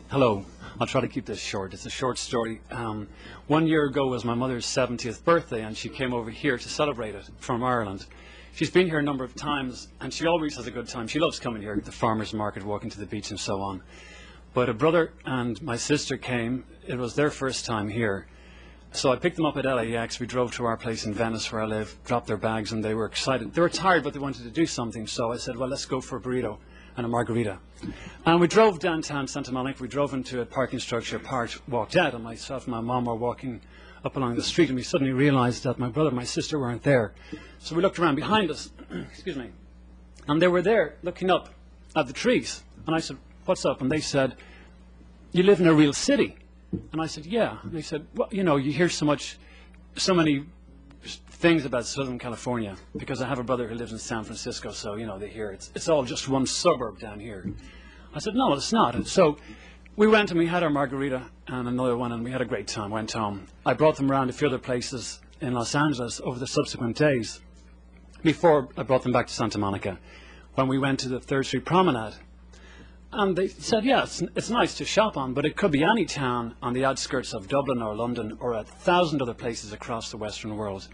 Hello. I'll try to keep this short. It's a short story. 1 year ago was my mother's 70th birthday, and she came over here to celebrate it from Ireland. She's been here a number of times, and she always has a good time. She loves coming here at the farmer's market, walking to the beach and so on. But a brother and my sister came. It was their first time here. So I picked them up at LAX. We drove to our place in Venice where I live, dropped their bags, and they were excited. They were tired, but they wanted to do something. So I said, well, let's go for a burrito and a margarita. And we drove downtown Santa Monica. We drove into a parking structure, parked, walked out, and myself and my mom were walking up along the street, and we suddenly realized that my brother and my sister weren't there. So we looked around behind us, excuse me, and they were there looking up at the trees. And I said, what's up? And they said, you live in a real city? And I said, yeah. And they said, well, you know, you hear so many things about Southern California, because I have a brother who lives in San Francisco, so, you know, they hear it's all just one suburb down here. I said, no, it's not. And so we went and we had our margarita and another one, and we had a great time, went home. I brought them around a few other places in Los Angeles over the subsequent days before I brought them back to Santa Monica, when we went to the 3rd Street Promenade. And they said, yeah, it's nice to shop on, but it could be any town on the outskirts of Dublin or London or 1,000 other places across the Western world.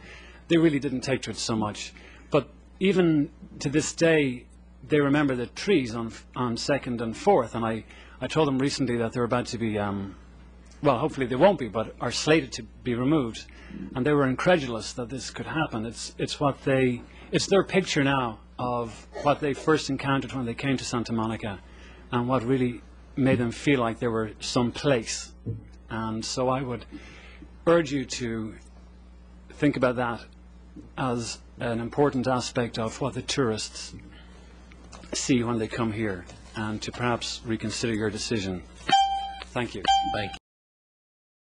They really didn't take to it so much. But even to this day, they remember the trees on 2nd and 4th. And I told them recently that they're about to be, well, hopefully they won't be, but are slated to be removed. And they were incredulous that this could happen. It's their picture now of what they first encountered when they came to Santa Monica, and what really made them feel like they were someplace. And so I would urge you to think about that as an important aspect of what the tourists see when they come here, and to perhaps reconsider your decision. Thank you. Thank you.